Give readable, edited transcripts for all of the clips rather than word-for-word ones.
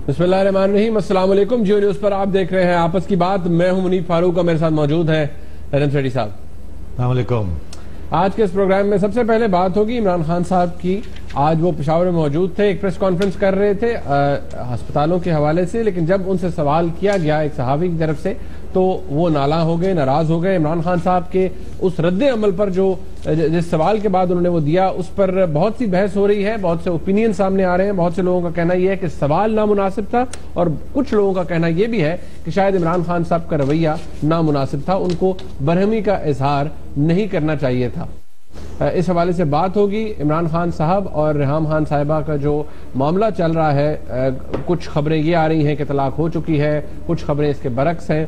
बिस्मिल्लाहिर्रहमानिर्रहीम। अस्सलाम वालेकुम। जियो न्यूज़ पर आप देख रहे हैं आपस की बात। मैं हूं मुनीफ फारूक और मेरे साथ मौजूद है रजम सेठी साहब। अस्सलाम वालेकुम। आज के इस प्रोग्राम में सबसे पहले बात होगी इमरान खान साहब की। आज वो पेशावर में मौजूद थे, एक प्रेस कॉन्फ्रेंस कर रहे थे अस्पतालों के हवाले से, लेकिन जब उनसे सवाल किया गया एक सहाफ़ी की तरफ से तो वो नाला हो गए, नाराज हो गए। इमरान खान साहब के उस रद्द अमल पर जो जिस सवाल के बाद उन्होंने वो दिया, उस पर बहुत सी बहस हो रही है, बहुत से ओपिनियन सामने आ रहे हैं। बहुत से लोगों का कहना यह है कि सवाल नामुनासिब था और कुछ लोगों का कहना यह भी है कि शायद इमरान खान साहब का रवैया नामुनासिब था, उनको बरहमी का इजहार नहीं करना चाहिए था। इस हवाले से बात होगी। इमरान खान साहब और रेहाम खान साहिबा का जो मामला चल रहा है, कुछ खबरें ये आ रही हैं कि तलाक हो चुकी है, कुछ खबरें इसके बरक्स हैं,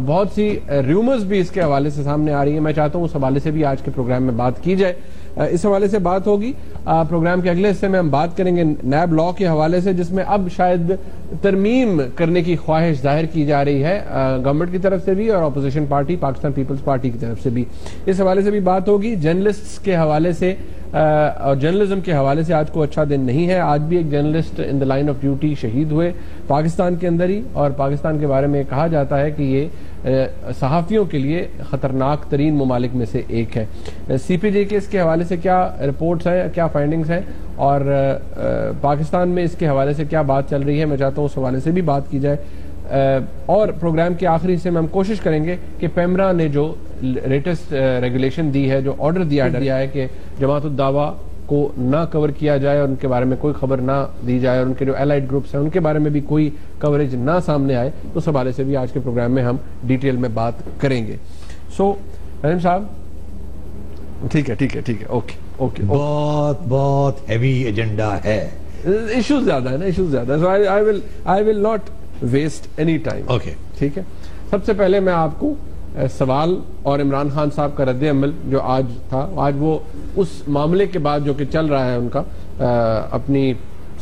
बहुत सी र्यूमर्स भी इसके हवाले से सामने आ रही हैं। मैं चाहता हूँ उस हवाले से भी आज के प्रोग्राम में बात की जाए। इस हवाले से बात होगी। प्रोग्राम के अगले हिस्से में हम बात करेंगे नैब लॉ के हवाले से, जिसमें अब शायद तरमीम करने की ख्वाहिश जाहिर की जा रही है गवर्नमेंट की तरफ से भी और opposition party Pakistan Peoples Party की तरफ से भी। इस हवाले से भी बात होगी। जर्नलिस्ट्स के हवाले से और जर्नलिज्म के हवाले से आज को अच्छा दिन नहीं है। आज भी एक journalist in the line of duty शहीद हुए पाकिस्तान के अंदर ही, और पाकिस्तान के बारे में कहा जाता है कि ये सहाफ़ियों के लिए खतरनाक तरीन ममालिक में से एक है। CPJ के इसके हवाले से क्या रिपोर्ट्स हैं, क्या फाइंडिंग्स हैं, और पाकिस्तान में इसके हवाले से क्या बात चल रही है, मैं चाहता हूँ उस हवाले से भी बात की जाए। और प्रोग्राम के आखिरी हिस्से में हम कोशिश करेंगे कि पेमरा ने जो लेटेस्ट रेगुलेशन दी है, जो ऑर्डर दिया है कि जमात उद दावा को ना कवर किया जाए और उनके बारे में कोई खबर ना दी जाए, और उनके जो एलाइड ग्रुप्स हैं उनके बारे में भी कोई कवरेज ना सामने आए, तो उस हवाले से भी आज के प्रोग्राम में हम डिटेल में बात करेंगे। सो रहीम साहब, ठीक है, ओके। बहुत हैवी एजेंडा है, इश्यूज ज्यादा है ना, so I will not waste any time. Okay, ठीक है। सबसे पहले मैं आपको सवाल और इमरान खान साहब का रद्द अमल जो आज था, आज वो उस मामले के बाद जो कि चल रहा है उनका अपनी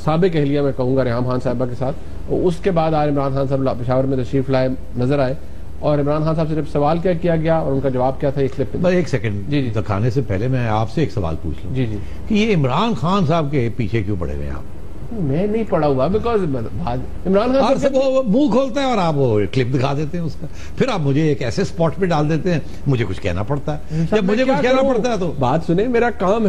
साबिक अहलिया में कहूँगा रेहाम खान साहिबा के साथ, उसके बाद आज इमरान खान साहब पेशावर में तशरीफ लाए नजर आए, और इमरान खान साहब से जब सवाल क्या किया गया और उनका जवाब क्या था, एक क्लिप में। एक सेकंड जी दिखाने से पहले मैं आपसे एक सवाल पूछ लूं जी कि ये इमरान खान साहब के पीछे क्यों पड़े हुए हैं आप? मैं नहीं पड़ा हुआ, बिकॉज इमरान खान साहब वो मुंह खोलता है और आप वो क्लिप दिखा देते हैं उसका, फिर आप मुझे एक ऐसे स्पॉट पे डाल देते हैं, मुझे कुछ कहना पड़ता है। जब मुझे कुछ कहना पड़ता है तो बात सुने, मेरा काम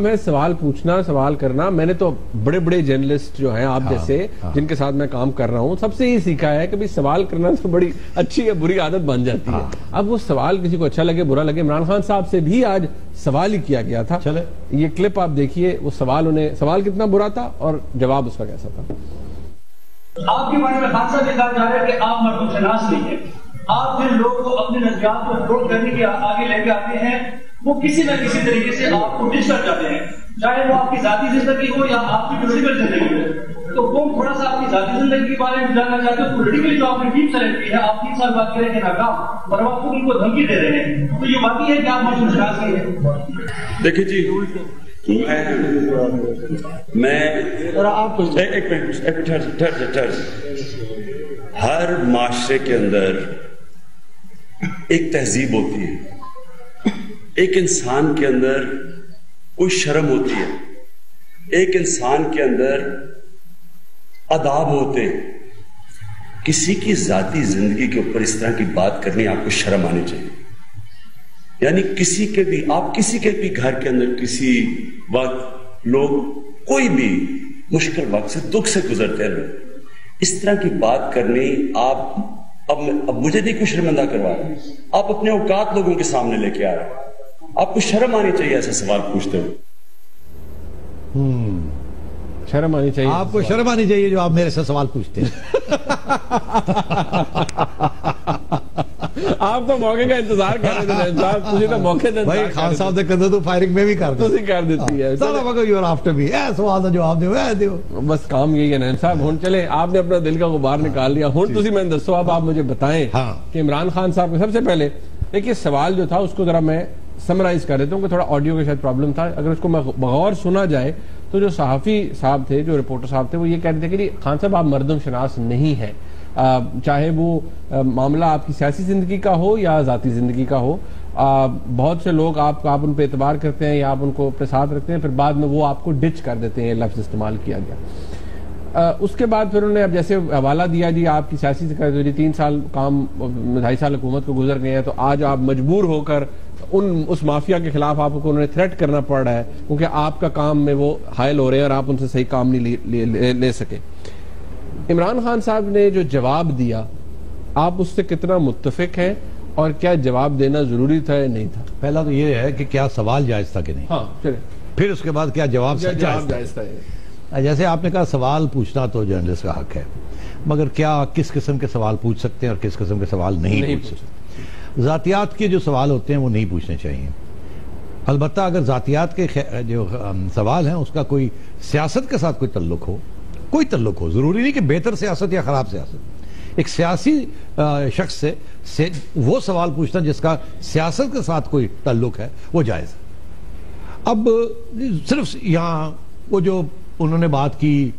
है सवाल पूछना, सवाल करना। मैंने तो बड़े बड़े जर्नलिस्ट जो हैं आप जैसे जिनके साथ मैं काम कर रहा हूँ, सबसे ही सीखा है कि भाई सवाल करना तो बड़ी अच्छी या बुरी आदत बन जाती है। अब वो सवाल किसी को अच्छा लगे बुरा लगे, इमरान खान साहब से भी आज सवाल ही किया गया था। चले ये क्लिप आप देखिए, वो सवाल कितना बुरा था और जवाब उसका कैसा था। आपके बारे में खासा भी कहा जा रहा है कि आप मर्दूशनास नहीं है। आप जिन लोगों को अपने नजरियात को प्रोट करने के आगे लेके आते हैं, वो किसी न किसी तरीके से आपको डिच कर जाते हैं, चाहे वो आपकी जाती जिंदगी हो या आपकी पॉलिटिकल जिंदगी हो। तो वो थोड़ा सा आपकी जाती जिंदगी के बारे में जानना चाहते हो। पॉलिटिकली जो आपने टीम सेलेक्ट की है, आप 3 साल बात करें कि नाकाम, और आप उनको धमकी दे रहे हैं, तो ये वाकई है कि आप मर्दूशनास नहीं है। देखिए जी, मैं और आप हर माशरे के अंदर एक तहजीब होती है, एक इंसान के अंदर कोई शर्म होती है, एक इंसान के अंदर अदाब होते हैं। किसी की जाती जिंदगी के ऊपर इस तरह की बात करनी आपको शर्म आनी चाहिए। यानी किसी के भी घर के अंदर किसी वक्त लोग कोई भी मुश्किल वक्त से दुख से गुजरते हैं, इस तरह की बात करनी आप अब मुझे नहीं कुछ शर्मिंदा करवा रहे, आप अपने औकात लोगों के सामने लेके आ रहे हैं। आपको शर्म आनी चाहिए ऐसा सवाल पूछते हुए। शर्म आनी चाहिए, आपको शर्म आनी चाहिए जो आप मेरे से सवाल पूछते हैं। आप तो मौके का इंतजार कर रहे थे, तुझे तो मौके दे भाई खान साहब ने कहते तो फायरिंग में भी कर दो, कर देती है सारा वक्त यू आर आफ्टर मी, सवाल का जवाब दो। बस काम यही है नैन साहब। हुन चले, आपने अपना दिल का गुबार निकाल लिया, हुन तुसी मैंने दसो, अब आप मुझे बताएं कि इमरान खान साहब के सबसे पहले देखिए सवाल जो था उसको जरा मैं समराइज कर देता हूँ, थोड़ा ऑडियो का शायद प्रॉब्लम था। अगर उसको बगौर सुना जाए तो जो सहाफी साहब थे, जो रिपोर्टर साहब थे, वो ये कह रहे थे कि खान साहब आप मर्दम शनास नहीं है, चाहे वो मामला आपकी सियासी जिंदगी का हो या जाती जिंदगी का हो। बहुत से लोग आप उन पर एतबार करते हैं या आप उनको अपने साथ रखते हैं, फिर बाद में वो आपको डिच कर देते हैं, लफ्ज इस्तेमाल किया गया। उसके बाद फिर उन्होंने अब जैसे हवाला दिया जी आपकी सियासी सकर्तरी 3 साल काम 2.5 साल हुकूमत को गुजर गए हैं, तो आज आप मजबूर होकर उस माफिया के खिलाफ आपको उन्हें थ्रेट करना पड़ रहा है क्योंकि आपका काम में वो हायल हो रहे हैं और आप उनसे सही काम नहीं ले सके। इमरान खान साहब ने जो जवाब दिया आप उससे कितना मुत्तफिक हैं और क्या जवाब देना जरूरी था या नहीं था? पहला तो ये है कि क्या सवाल जायज था कि नहीं, हाँ चले, फिर उसके बाद क्या जवाब जायज था। जैसे आपने कहा सवाल पूछना तो जर्नलिस्ट का हक है, मगर क्या किस किस्म के सवाल पूछ सकते हैं और किस किस्म के सवाल नहीं पूछ सकते। जातियात के जो सवाल होते हैं वो नहीं पूछने चाहिए। अलबत्ता अगर जातियात के जो सवाल हैं उसका कोई सियासत के साथ कोई तल्लुक हो, जरूरी नहीं कि बेहतर सियासत या खराब सियासत, एक सियासी शख्स से वो सवाल पूछना जिसका सियासत के साथ कोई तल्लुक है वो जायज है। अब सिर्फ यहाँ वो जो उन्होंने बात की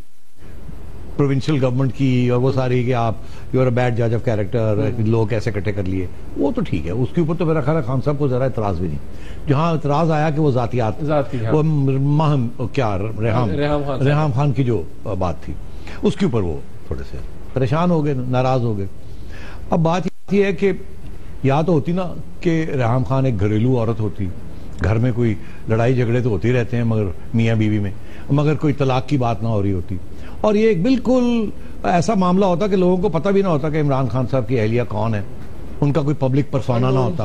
प्रोविंशियल गवर्नमेंट की और वो सारी कि आप यू आर अ बैड जज ऑफ कैरेक्टर, लोग कैसे इकट्ठे कर लिए, वो तो ठीक है, उसके ऊपर तो मेरा ख्याल है खान साहब को जरा इतराज भी नहीं। जहां इतराज आया कि वो जातियात वो रेहाम खान की जो बात थी उसके ऊपर वो थोड़े से परेशान हो गए, नाराज हो गए। अब बात ये है कि या तो होती ना कि रेहाम खान एक घरेलू औरत होती, घर में कोई लड़ाई झगड़े तो होते ही रहते हैं मगर मियाँ बीवी में, मगर कोई तलाक की बात ना हो रही होती और ये एक बिल्कुल ऐसा मामला होता कि लोगों को पता भी ना होता कि इमरान खान साहब की अहलिया कौन है, उनका कोई पब्लिक परसोना ना होता।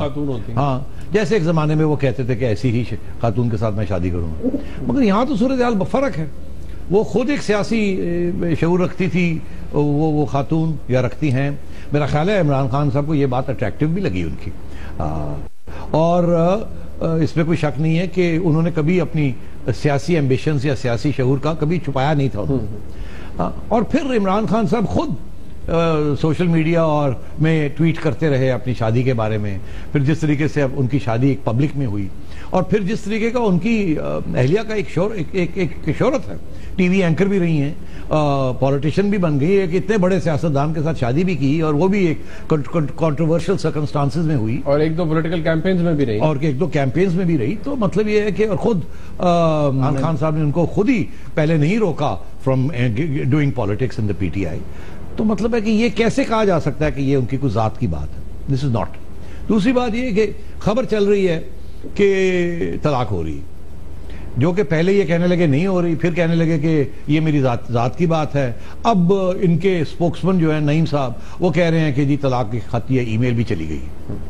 हाँ, जैसे एक जमाने में वो कहते थे कि ऐसी ही खातून के साथ मैं शादी करूंगा, मगर यहाँ तो सूरत हाल फर्क है। वो खुद एक सियासी शऊर रखती थी, वो खातून या रखती हैं। मेरा ख्याल है इमरान खान साहब को ये बात अट्रैक्टिव भी लगी उनकी, और इसमें कोई शक नहीं है कि उन्होंने कभी अपनी सियासी एम्बिशंस या सियासी शऊर का कभी छुपाया नहीं था उन्होंने। और फिर इमरान खान साहब खुद सोशल मीडिया और में ट्वीट करते रहे अपनी शादी के बारे में, फिर जिस तरीके से अब उनकी शादी एक पब्लिक में हुई और फिर जिस तरीके का उनकी अहलिया का एक शोहरत है, टीवी एंकर भी रही हैं, पॉलिटिशियन भी बन गई, एक इतने बड़े सियासतदान के साथ शादी भी की और वो भी एक कंट्रोवर्शियल सर्कमस्टांसेस में हुई और 1-2 पॉलिटिकल कैंपेन्स में भी रही और 1-2 कैंपेन्स में भी रही। तो मतलब ये है कि और खुद इमरान खान साहब ने उनको खुद ही पहले नहीं रोका from doing politics in the PTI. तो मतलब है कि ये कैसे कहा जा सकता है कि ये उनकी कोई जात की बात है, दिस इज नॉट। दूसरी बात ये कि खबर चल रही है कि तलाक हो रही, जो कि पहले ये कहने लगे नहीं हो रही, फिर कहने लगे कि ये मेरी जात की बात है। अब इनके स्पोक्समैन जो है नईम साहब वो कह रहे हैं कि जी तलाक की खत या ईमेल भी चली गई,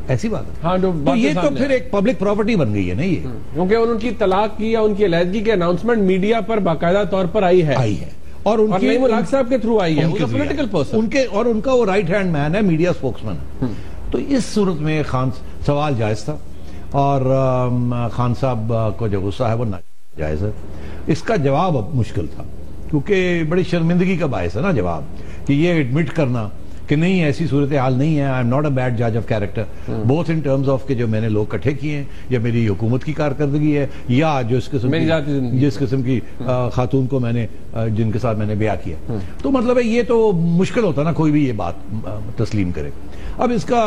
ऐसी बात है। हाँ, तो ये तो फिर एक पब्लिक प्रॉपर्टी बन गई है ना ये, क्योंकि उनकी तलाक की या उनकी अलहदगी की अनाउंसमेंट मीडिया पर बाकायदा तौर पर आई है और उनके मुलाक साहब के थ्रू आई है, पॉलिटिकल पर्सन उनके, और उनका वो राइट हैंड मैन है, मीडिया स्पोक्समैन। तो इस सूरत में खान सवाल जायज था और खान साहब को जो गुस्सा है वो नाजायज है। इसका जवाब अब मुश्किल था क्योंकि बड़ी शर्मिंदगी का बायस है ना जवाब, कि ये एडमिट करना कि नहीं ऐसी सूरत हाल नहीं है, I am not a bad जज of character, both in terms of कि जो मैंने लोग इकट्ठे किए हैं या मेरी हुकूमत की कारकर्दगी है या जो जिस किस्म की खातून को मैंने जिनके साथ मैंने ब्याह किया। तो मतलब है ये तो मुश्किल होता ना कोई भी ये बात तस्लीम करे। अब इसका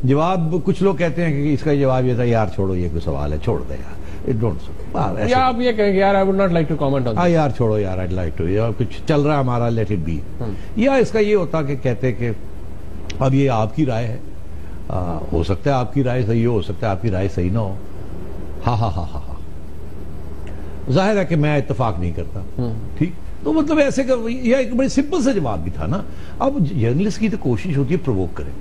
जवाब कुछ लोग कहते हैं कि इसका जवाब ये था यार छोड़ो ये कोई सवाल है, छोड़ दे यार, डोंट या आप ये कहेंगे यार I would not like to comment on, यार छोड़ो यार, आई लाइक टू, यार कुछ चल रहा है हमारा, लेट इट बी। या इसका ये होता कि कहते कि अब ये आपकी राय है, हो सकता है आपकी राय सही हो सकता है आपकी राय सही ना हो, हा जाहिर है कि मैं इत्तेफाक नहीं करता, ठीक। तो मतलब ऐसे का यह एक बड़ी सिंपल सा जवाब भी था ना। अब जर्नलिस्ट की तो कोशिश होती है प्रोवोक करें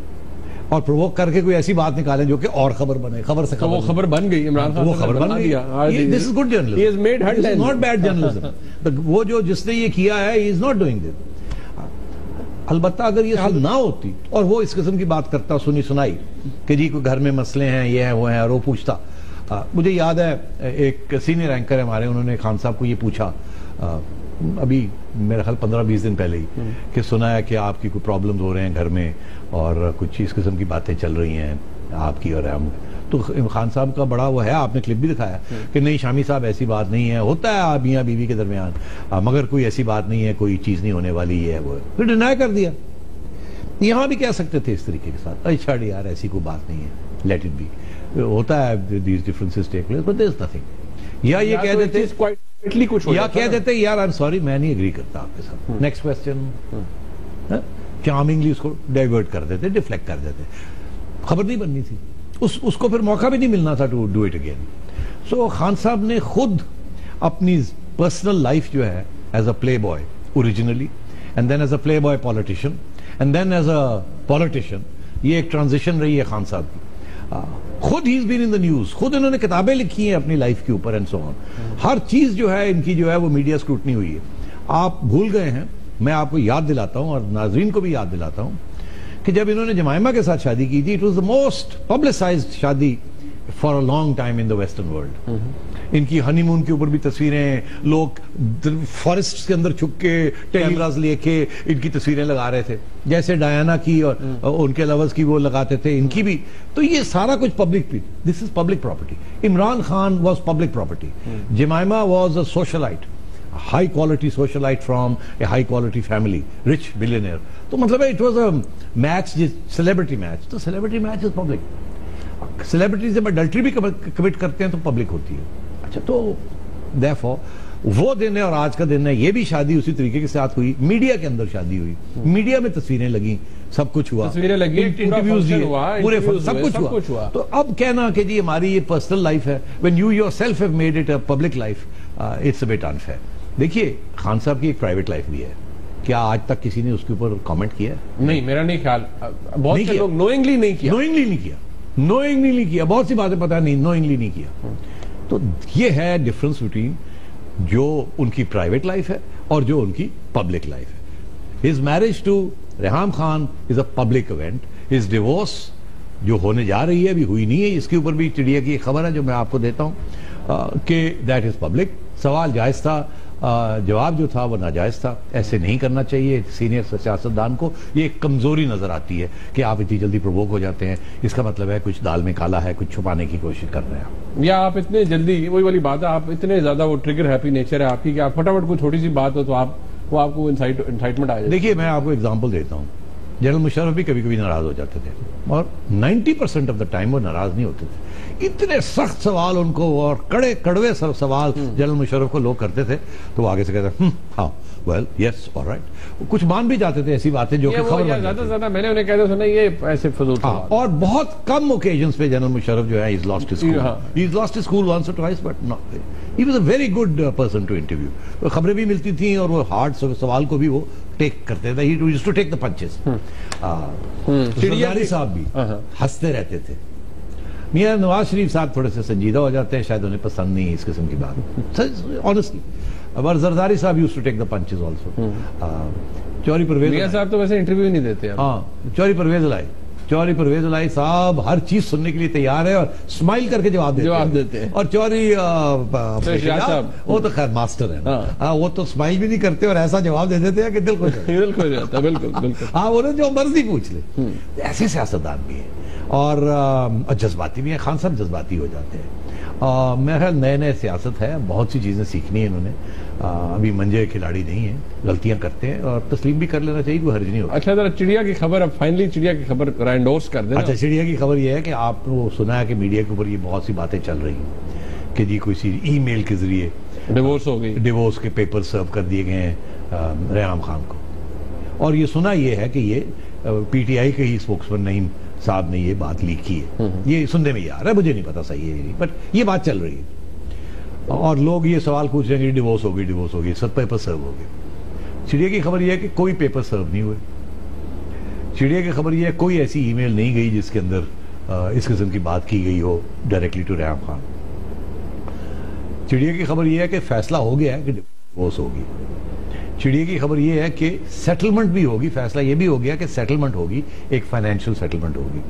और प्रोवोक करके कोई ऐसी बात निकालें जो कि और खबर बने, खबर से खबर, वो खबर बन गई, इमरान खान वो खबर बन गई। This is good journalism, he has made headlines, not bad journalism. वो जो जिसने ये किया है he is not doing this. अलबत्ता अगर ये हल ना होती और वो इस किस्म की बात करता, सुनी सुनाई कि जी कोई घर में मसले हैं, ये है वो है, और वो पूछता, मुझे याद है एक सीनियर एंकर है हमारे, उन्होंने खान साहब को ये पूछा अभी मेरा ख्याल 15-20 दिन पहले ही कि सुना है कि आपकी कोई प्रॉब्लम्स हो रहे हैं घर में और कुछ इस किस्म की बातें चल रही हैं आपकी और हम। तो खान साहब का बड़ा वो है, आपने क्लिप भी दिखाया कि नहीं शामी साहब ऐसी बात नहीं है, होता है आप मियाँ बीवी के दरमियान, मगर कोई ऐसी बात नहीं है, कोई चीज़ नहीं होने वाली है, वो फिर डिनाई कर दिया। यहाँ भी कह सकते थे इस तरीके के साथ, अच्छा यार ऐसी कोई बात नहीं है, लेट इट बी, होता है, these differences take place but there is nothing. या ये कह देते कुछ या कह देते यार आई एम सॉरी मैं नहीं एग्री करता आपके साथ, नेक्स्ट क्वेश्चन, चार्मिंगली उसको डाइवर्ट कर देते, डिफ्लेक्ट कर देते। खबर नहीं बननी थी, उसको फिर मौका भी नहीं मिलना था to do it again. So Khan Sahab ने खुद अपनी पर्सनल लाइफ जो है as a playboy originally, and then as a playboy politician, and then as a politician, ये एक ट्रांजिशन रही है खान साहब की। खुद ही is been in the news, खुद इन्होंने किताबें लिखी हैं अपनी लाइफ के ऊपर एंड सो ऑन। हर चीज जो है इनकी जो है वो मीडिया स्क्रूटनी हुई है। आप भूल गए हैं, मैं आपको याद दिलाता हूं और नाजरीन को भी याद दिलाता हूं कि जब इन्होंने जमाइमा के साथ शादी की थी, it was the most publicised शादी for a long time in the western world. इनकी हनीमून के ऊपर भी तस्वीरें, लोग फॉरेस्ट के अंदर छुप के कैमरास लेके इनकी तस्वीरें लगा रहे थे, जैसे डायना की और उनके लवर्स की वो लगाते थे, इनकी भी। तो ये सारा कुछ public, this is public property. Imran Khan was public property, Jemima was a socialite, high quality socialite from a high quality family, rich billionaire. तो मतलब it was a match, celebrity match. तो celebrity match is public. Celebrity जब adultery भी commit करते हैं तो public होती है। अच्छा, तो देयरफॉर वो दिन है और आज का दिन है, ये भी शादी उसी तरीके के साथ हुई, मीडिया के अंदर शादी हुई, मीडिया में तस्वीरें लगी, सब कुछ हुआ, तस्वीरें लगी, इंटरव्यूज दिए, पूरे सब कुछ हुआ। तो अब कहना कि जी हमारी ये पर्सनल लाइफ है, when you yourself have made it a public life, it's a bit unfair. देखिए, खान साहब की एक प्राइवेट लाइफ भी है, क्या आज तक किसी ने उसके ऊपर कमेंट किया? नहीं, मेरा नहीं ख्याल। बहुत से लोग नोइंगली नहीं किया, नोइंगली नहीं किया, बहुत सी बातें पता नहीं, नोइंगली नहीं किया। तो ये है डिफरेंस बिटवीन जो उनकी प्राइवेट लाइफ है और जो उनकी पब्लिक लाइफ है। His marriage to Reham Khan is a public event. His divorce जो होने जा रही है, अभी हुई नहीं है, इसके ऊपर भी चिड़िया की एक खबर है जो मैं आपको देता हूं कि दैट इज पब्लिक। सवाल जायज था, जवाब जो था वो नाजायज था। ऐसे नहीं करना चाहिए सीनियर सियासतदान को। ये एक कमजोरी नजर आती है कि आप इतनी जल्दी प्रोवोक हो जाते हैं, इसका मतलब है कुछ दाल में काला है, कुछ छुपाने की कोशिश कर रहे हैं। या आप इतने जल्दी, वही वाली बात है, आप इतने ज्यादा वो ट्रिगर हैप्पी नेचर है आपकी कि आप फटाफट कोई छोटी सी बात हो तो आपको इंसाइटमेंट आ जाए। देखिए, मैं आपको एग्जाम्पल देता हूँ, जनरल मुशर्रफ भी कभी कभी नाराज हो जाते थे और 90% ऑफ द टाइम वो नाराज नहीं होते थे। इतने सख्त सवाल उनको और कड़वे सवाल जनरल मुशर्रफ को लोग करते थे तो वो आगे से कहते हाँ वेल यस ऑलराइट, कुछ मान भी जाते थे ऐसी बातें जो कि खबर बन जाती थी। ज्यादा मैंने उन्हें कहते सुना ये ऐसे फजूल सवाल। और बहुत कम ओकेजन्स पे जनरल मुशर्रफ जो है, he's lost his cool once or twice, but not, he was a very good person to interview। तो खबरें भी मिलती थी और वो हार्ड सवाल को भी वो टेक करते थे, he used to take the punches। Zardari साहब भी हंसते रहते थे। मियां नवाज शरीफ साहब थोड़े से संजीदा हो जाते हैं, शायद उन्हें पसंद नहीं इस किस्म की बात, ऑनेस्टली। और जरदारी साहब used to take the punches also. Chaudhry Pervez मियां साहब तो वैसे इंटरव्यू नहीं देते। हाँ, चौधरी परवेज लाई साहब हर चीज सुनने के लिए तैयार है और स्माइल करके जवाब देते हैं। और चौधरी वो तो खैर मास्टर है ना, वो तो स्माइल भी नहीं करते और ऐसा जवाब दे देते हैं कि दिल खुश हो जाता है। बिल्कुल। हाँ, उन्हें जो मर्जी पूछ ले। ऐसे सियासतदान भी है और जज्बाती भी है। खान साहब जज्बाती हो जाते हैं। मेरा ख्याल नए सियासत है, बहुत सी चीजें सीखनी है इन्होंने। अभी मंजे खिलाड़ी नहीं है, गलतियां करते हैं और तस्लीम भी कर लेना चाहिए, कोई हर्ज नहीं होता। अच्छा, जरा चिड़िया की खबर, अब फाइनली चिड़िया की खबर एंडोर्स कर देना। अच्छा, चिड़िया की खबर यह है कि आपको सुना है कि मीडिया के ऊपर ये बहुत सी बातें चल रही हैं कि जी किसी ईमेल के जरिए डिवोर्स हो गई, डिवोर्स के पेपर सर्व कर दिए गए हैं रेहाम खान को। और ये सुना ये है कि ये पीटीआई के ही स्पोक्समैन नईम साहब ने ये बात लीक की है। ये सुनने में आ रहा है, मुझे नहीं पता सही है, बट ये बात चल रही है। और लोग ये सवाल पूछ रहे हैं कि डिवोर्स हो गई, सब पेपर सर्व हो गए। चिड़िया की खबर यह है कि कोई पेपर सर्व नहीं हुए। चिड़िया की खबर यह है कोई ऐसी ईमेल नहीं गई जिसके अंदर इस किस्म की बात की गई हो डायरेक्टली टू रेहाम खान। चिड़िया की खबर यह है कि फैसला हो गया है कि डिवोर्स होगी। चिड़िया की खबर यह है कि सेटलमेंट भी होगी, फैसला यह भी हो गया कि सेटलमेंट होगी, एक फाइनेंशियल सेटलमेंट होगी।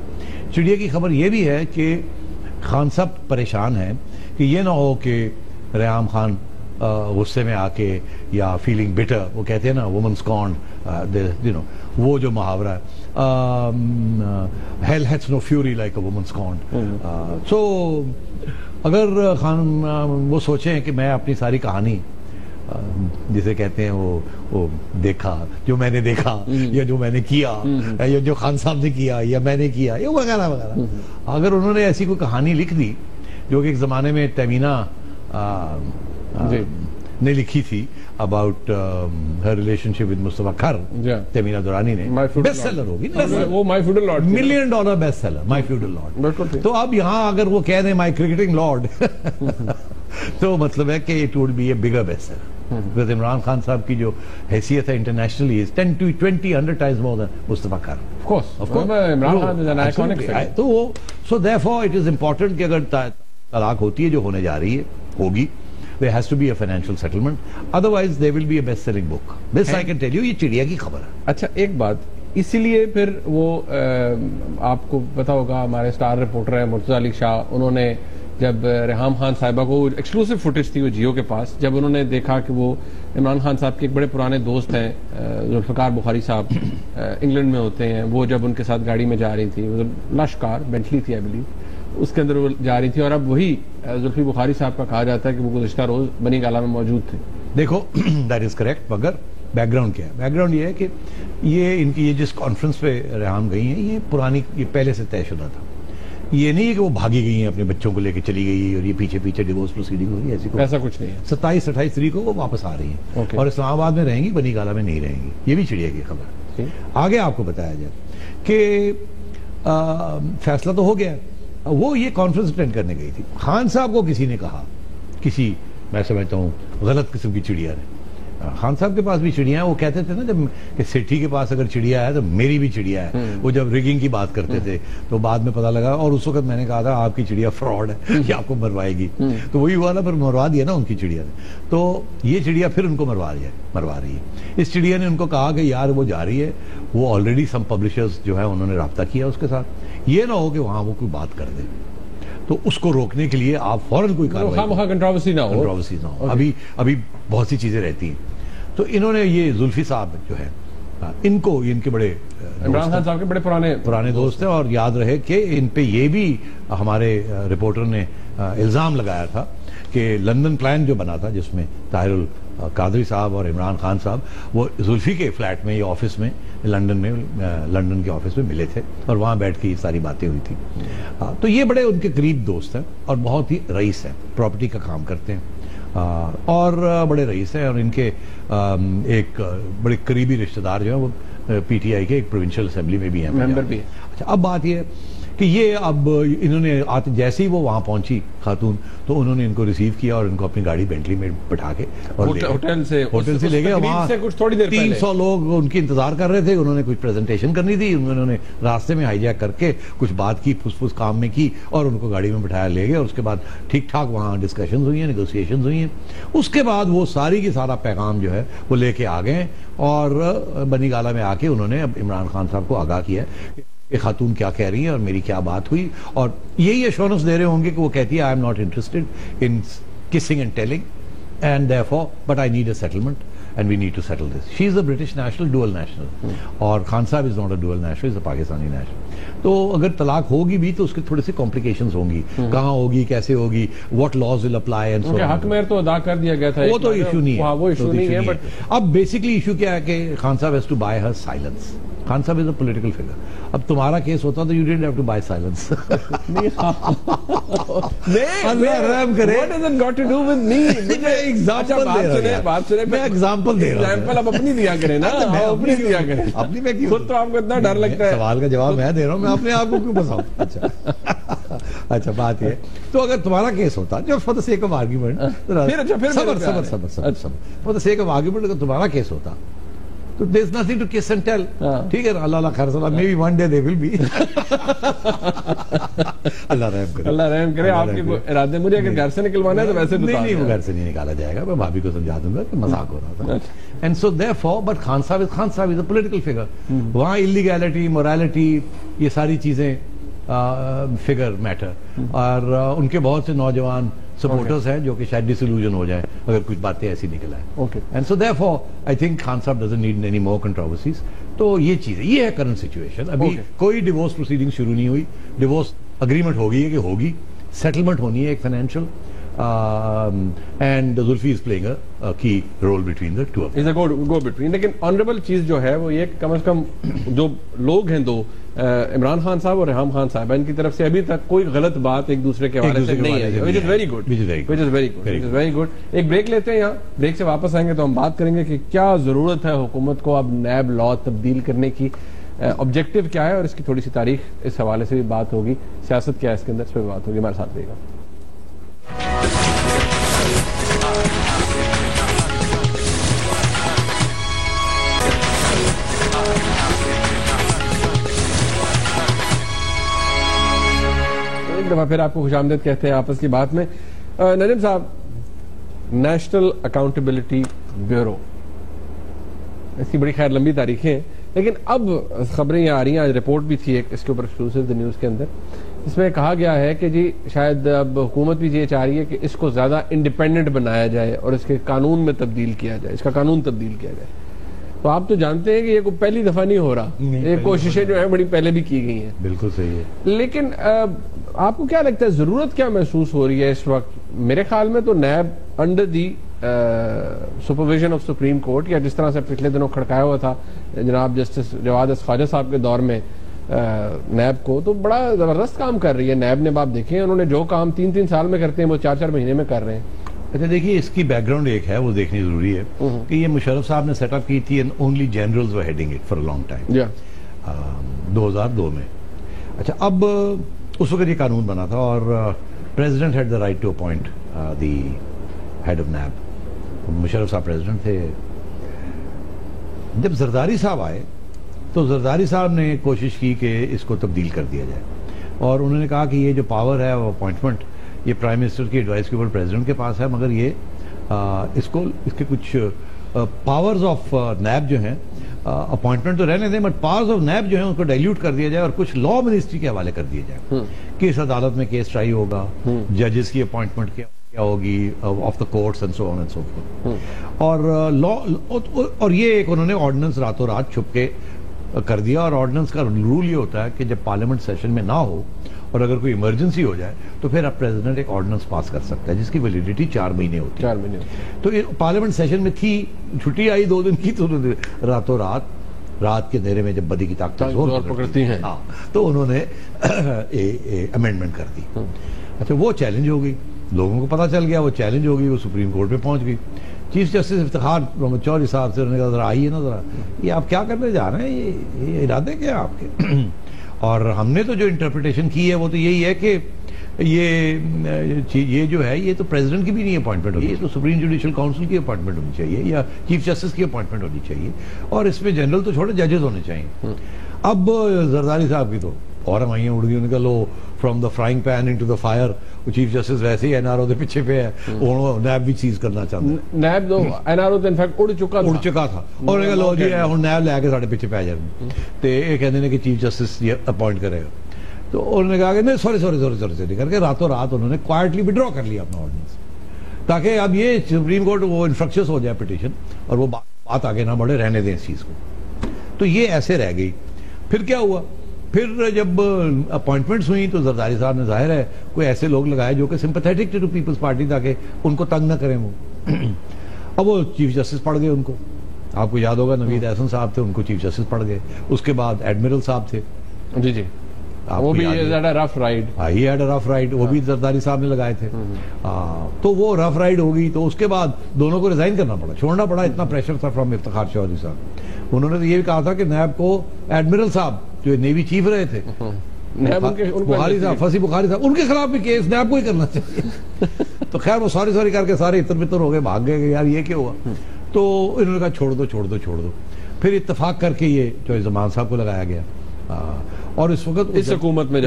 चिड़िया की खबर यह भी है कि खान साहब परेशान हैं कि ये ना हो कि रेहाम खान गुस्से में आके या फीलिंग बिटर, वो कहते हैं ना वुमन स्कॉन्ड, यू नो वो जो मुहावरा है, hell has no fury like a woman scorned. So अगर खान वो सोचें कि मैं अपनी सारी कहानी जिसे कहते हैं वो देखा, जो मैंने देखा या जो मैंने किया या जो खान साहब ने किया या मैंने किया या वगैरह वगैरह, अगर उन्होंने ऐसी कोई कहानी लिख दी जो कि एक जमाने में तमीना ने लिखी थी about her relationship with Mustafa खर, तमीना दुरानी ने, बेस्ट सेलर होगी ना वो my feudal Lord, $1 million best seller, my feudal Lord. तो अब यहाँ अगर वो कह दें माय क्रिकेटिंग लॉर्ड तो मतलब है कि it would be a bigger best seller, because Imran Khan साहब की जो हैसियत है internationally is 10 to 20 times more than Mustafa Khar. Of course Imran Khan is an iconic figure. तो वो so therefore it is important कि अगर तलाक होती है, जो होने जा रही है, होगी, there has to be a financial settlement, otherwise there will be a best selling book. This I can tell you, ये चिड़िया की खबर है। अच्छा एक बात, इसीलिए फिर वो आपको पता होगा हमारे स्टार रिपोर्टर हैं मुर्तजा अली शाह, उन्होंने जब रेहाम खान साहिबा को एक्सक्लूसिव फुटेज थी वो जियो के पास, जब उन्होंने देखा कि वो इमरान खान साहब के एक बड़े पुराने दोस्त हैं जुल्फिकार बुखारी साहब, इंग्लैंड में होते हैं, वो जब उनके साथ गाड़ी में जा रही थी, लश कार बेंटली थी आई बिलीव, उसके अंदर वो जा रही थी, और अब वही जुल्फी बुखारी साहब का कहा जाता है कि वो गुज़िश्ता रोज बनी गाला में मौजूद थे। देखो दैट इज करेक्ट, मगर बैकग्राउंड क्या है? बैकग्राउंड ये है कि ये इनकी ये जिस कॉन्फ्रेंस पे रेहाम गई हैं, ये पुरानी, ये पहले से तयशुदा था। ये नहीं है कि वो भागी गई हैं अपने बच्चों को लेकर चली गई और ये पीछे पीछे डिवोर्स प्रोसीडिंग होगी, ऐसा कुछ नहीं है। 27-28 तारीख को वो वापस आ रही हैं और इस्लामाबाद में रहेंगी, बनी गाला में नहीं रहेंगी। ये भी चिड़िया की खबर। आगे आपको बताया जाए कि फैसला तो हो गया, वो ये कॉन्फ्रेंस अटेंड करने गई थी। खान साहब को किसी ने कहा, किसी मैं समझता हूँ गलत किस्म की चिड़िया ने, खान साहब के पास भी चिड़िया है, वो कहते थे ना जब कि सेठी के पास अगर चिड़िया है तो मेरी भी चिड़िया है। वो जब रिगिंग की बात करते थे तो बाद में पता लगा, और उस वक्त मैंने कहा था आपकी चिड़िया फ्रॉड है, ये आपको मरवाएगी। तो वही हुआ ना, फिर मरवा दिया ना उनकी चिड़िया ने। तो ये चिड़िया फिर उनको मरवा रही है। इस चिड़िया ने उनको कहा कि यार वो जा रही है, वो ऑलरेडी सम पब्लिशर्स जो है उन्होंने रब्ता किया उसके साथ, ये ना हो कि वहां वो कोई बात कर दे, तो उसको रोकने के लिए आप फौरन कोई कंट्रोवर्सी ना हो। अभी बहुत सी चीजें रहती हैं। तो इन्होंने ये जुल्फी साहब जो है, इनको, इनके बड़े इमरान खान साहब के बड़े पुराने दोस्त हैं, और याद रहे कि इन पे ये भी हमारे रिपोर्टर ने इल्जाम लगाया था कि लंदन प्लान जो बना था, जिसमें ताहिरुल कादरी साहब और इमरान खान साहब वो जुल्फी के फ्लैट में या ऑफिस में लंदन के ऑफिस में मिले थे और वहां बैठ के ये सारी बातें हुई थी। तो ये बड़े उनके करीब दोस्त हैं और बहुत ही रईस हैं, प्रॉपर्टी का काम करते हैं और बड़े रईस हैं। और इनके एक बड़े करीबी रिश्तेदार जो है वो पीटीआई के एक प्रोविंशियल असेंबली में भी हैं, मेंबर भी है। अच्छा, अब बात ये है कि ये अब इन्होंने आते जैसे ही वो वहां पहुंची खातून, तो उन्होंने इनको रिसीव किया और इनको अपनी गाड़ी बेंटली में बिठा के और होटल से ले गए। वहां कुछ थोड़ी देर 300 लोग उनकी इंतजार कर रहे थे, उन्होंने कुछ प्रेजेंटेशन करनी थी, उन्होंने रास्ते में हाईजैक करके कुछ बात की, फुसफुस काम में की और उनको गाड़ी में बिठाया, ले गए। और उसके बाद ठीक ठाक वहां डिस्कशन हुई है, नेगोशिएशन हुई हैं। उसके बाद वो सारी की सारा पैगाम जो है वो लेके आ गए और बनी गाला में आके उन्होंने अब इमरान खान साहब को आगाह किया कि खातून क्या कह रही है और मेरी क्या बात हुई, और यही एश्योरेंस दे रहे होंगे कि वो कहती है I am not interested in kissing and telling and therefore but I need a settlement and we need to settle this. She is a British national, dual national, और खान साहब is not a dual national, is a Pakistani national. तो अगर तलाक होगी भी तो उसके थोड़ी सी कॉम्प्लिकेशंस होंगी, कहाँ होगी, कैसे होगी, what laws will apply and so. हक में तो अदा कर दिया गया था, वो तो इशू नहीं है, वो इशू नहीं है। बट अब बेसिकली इशू क्या है कि खान साहब has to buy her silence. Khan साहब इज अ पॉलिटिकल फिगर। अब तुम्हारा केस होता तो you didn't have to buy silence. Allah रहम करे। What does it got to do with me? मैं एग्जांपल दे रहा हूं। एग्जांपल आप अपनी दिया करें ना, मैं अपनी दिया करें। अपनी में क्यों? खुद तो आपको इतना डर लगता है। सवाल का जवाब मैं दे रहा हूं, मैं अपने आप को क्यों फंसाऊं? अच्छा बात ये, तो अगर तुम्हारा केस होता, जो for the sake of argument, फिर सबर for the sake of argument, अगर तुम्हारा केस होता तो there is nothing to kiss and tell. ठीक है, अल्लाह खैर सलाम, may be one day they will be. Allah रहम करे। आपके इरादे, मुझे अगर घर से निकलवाना है तो वैसे नहीं, वो घर से नहीं निकाला जाएगा, मैं भाभी को समझा दूंगा कि मजाक हो रहा था। And so therefore but Khan साहब इज अ पॉलिटिकल फिगर। वहां इलीगैलिटी, मोरालिटी, ये सारी चीजें फिगर मैटर, और उनके बहुत से नौजवान सपोर्टर्स हैं जो कि शायद डिसइल्यूजन हो जाए अगर कुछ बातें ऐसी निकल आए। Okay, and so therefore I think Khan साहब doesn't need any more controversies. तो ये चीज है, ये है करंट सिचुएशन। अभी कोई डिवोर्स प्रोसीडिंग शुरू नहीं हुई, डिवोर्स अग्रीमेंट हो गई है कि होगी, सेटलमेंट होनी है एक financial, and Zulfi is playing a key role between the two of them. Is a go between. लेकिन ऑनरेबल चीज जो है वो ये कम से कम जो लोग हैं दो इमरान खान साहब और रेहाम खान साहब इनकी तरफ से अभी तक कोई गलत बात एक दूसरे के हवाले से नहीं है, which is very good. एक ब्रेक लेते हैं, यहाँ ब्रेक से वापस आएंगे तो हम बात करेंगे कि क्या जरूरत है हुकूमत को अब नैब लॉ तब्दील करने की, ऑब्जेक्टिव क्या है और इसकी थोड़ी सी तारीख इस हवाले से भी बात होगी, सियासत क्या है इसके अंदर, इस पर भी बात होगी. हमारे साथ रहेगा. एक दफा फिर आपको खुशामदीद कहते हैं आपस की बात में. नदीम साहब, नेशनल अकाउंटेबिलिटी ब्यूरो, इसकी बड़ी खैर लंबी तारीखें हैं, लेकिन अब खबरें यहाँ आ रही हैं, आज रिपोर्ट भी थी एक इसके ऊपर एक्सक्लूसिव न्यूज़ के अंदर, इसमें कहा गया है कि जी शायद अब हुकूमत भी ये चाह रही है कि इसको ज़्यादा इंडिपेंडेंट बनाया जाए और इसके कानून में तब्दील किया जाए, इसका कानून तब्दील किया जाए. तो आप तो जानते हैं कि ये कोई पहली दफा नहीं हो रहा, ये कोशिशें जो है बड़ी पहले भी की गई हैं. बिल्कुल सही है. लेकिन आपको क्या लगता है जरूरत क्या महसूस हो रही है इस वक्त? मेरे ख्याल में तो NAB under the supervision of Supreme Court, या जिस तरह से पिछले दिनों खड़काया हुआ था जनाब जस्टिस जवाद ख्वाजा साहब के दौर में नैब को, तो बड़ा जबरदस्त काम कर रही है नैब ने. आप देखें उन्होंने जो काम 3-3 साल में करते हैं वो 4-4 महीने में कर रहे हैं. अच्छा देखिए, इसकी बैकग्राउंड एक है वो देखनी जरूरी है कि ये मुशर्रफ साहब ने सेटअप की थी and only generals were heading it for a long time, 2002 में. अच्छा, अब उस वक्त ये कानून बना था और president had the right to appoint the head of NAB. Musharraf साहब प्रेसिडेंट थे. जब जरदारी साहब आए तो जरदारी साहब ने कोशिश की कि इसको तब्दील कर दिया जाए और उन्होंने कहा कि ये जो पावर है वो अपॉइंटमेंट ये प्राइम मिनिस्टर की एडवाइस के ऊपर प्रेसिडेंट के पास है, मगर ये इसके कुछ पावर्स ऑफ नैब जो हैं, अपॉइंटमेंट तो रहने दें, बट पावर्स ऑफ नैब जो है उनको डाइल्यूट कर दिया जाए और कुछ लॉ मिनिस्ट्री के हवाले कर दिए जाए कि इस अदालत में केस ट्राई होगा, जजेस की अपॉइंटमेंट क्या होगी of the courts and so on and so fourth. और लॉ और ये एक उन्होंने ऑर्डिनेंस रातों रात छुप के कर दिया. और ऑर्डिनेंस का रूल ये होता है कि जब पार्लियामेंट सेशन में ना हो और अगर कोई इमरजेंसी हो जाए तो फिर अब प्रेसिडेंट एक ऑर्डिनेंस पास कर सकता है जिसकी वैलिडिटी 4 महीने होती है. 4 महीने. तो पार्लियामेंट सेशन में थी, छुट्टी आई 2 दिन की, तो रातों रात के अंधेरे में जब बदी की ताकत जोर पकड़ती है, तो उन्होंने अमेंडमेंट कर दी. अच्छा, वो चैलेंज हो गई, लोगों को पता चल गया, वो चैलेंज हो गई, वो सुप्रीम कोर्ट में पहुंच गई. चीफ जस्टिस इफ्तिखार मोहम्मद चौधरी साहब से उन्होंने कहा जरा आइए ना, जरा ये आप क्या करने जा रहे हैं, ये इरादे क्या है आपके? और हमने तो जो इंटरप्रिटेशन की है वो तो यही है कि ये जो है ये तो प्रेसिडेंट की भी नहीं अपॉइंटमेंट होगी, ये तो सुप्रीम जुडिशियल काउंसिल की अपॉइंटमेंट होनी चाहिए या चीफ जस्टिस की अपॉइंटमेंट होनी चाहिए, और इसमें जनरल तो छोड़े जजेस होने चाहिए. अब जरदारी साहब की तो और हमाइयाँ उड़ गई, उनका लो from the frying pan into the fire. Chief justice वैसे ही एनआरओ के पीछे पे है, नैब भी चीज करना चाहता है. नैब तो एनआरओ तो इनफैक्ट उड़ चुका था और लो जी हुण नैब लैके साडे पीछे पै जाएगी ते ये कहते हैं कि चीफ जस्टिस अपॉइंट करेगा. तो उन्होंने कहा कि नहीं सॉरी करके रातों रात उन्होंने क्वाइटली विड्रॉ कर लिया अपना ऑर्डिनेंस, ताकि अब ये सुप्रीम कोर्ट वो इन्फ्रक्शियस हो जाए पिटीशन और वो बात आगे ना बढ़े, रहने दें इस चीज को. तो ये ऐसे रह गई. फिर क्या हुआ, फिर जब अपॉइंटमेंट्स हुई तो जरदारी साहब ने जाहिर है कोई ऐसे लोग लगाए जो कि सिंपैथेटिक टू पीपल्स पार्टी, ताकि उनको तंग ना करें वो. अब वो चीफ जस्टिस पढ़ गए उनको, आपको याद होगा नवीद एहसन साहब थे, उनको चीफ जस्टिस पढ़ गए. उसके बाद एडमिरल साहब थे, जी वो भी rough ride, he had a rough ride, वो भी जरदारी साहब ने लगाए थे. तो वो रफ राइड हो गई, तो उसके बाद दोनों को रिजाइन करना पड़ा, छोड़ना पड़ा. इतना प्रेशर था फ्रॉम इफ्तिखार चौधरी साहब. उन्होंने तो ये भी कहा था कि नैब को एडमिरल साहब जो नेवी चीफ रहे थे, बुखारी साहब, फसी बुखारी साहब, उनके खिलाफ भी केस नैब को ही करना चाहिए. तो खैर वो सॉरी करके सारे इतर बितर हो गए, भाग गए, यार ये क्या हुआ. तो इन्होंने कहा छोड़ दो. फिर इत्तेफाक करके ये जो जमान साहब को लगाया गया. और इस वक्त इस हुकूमत में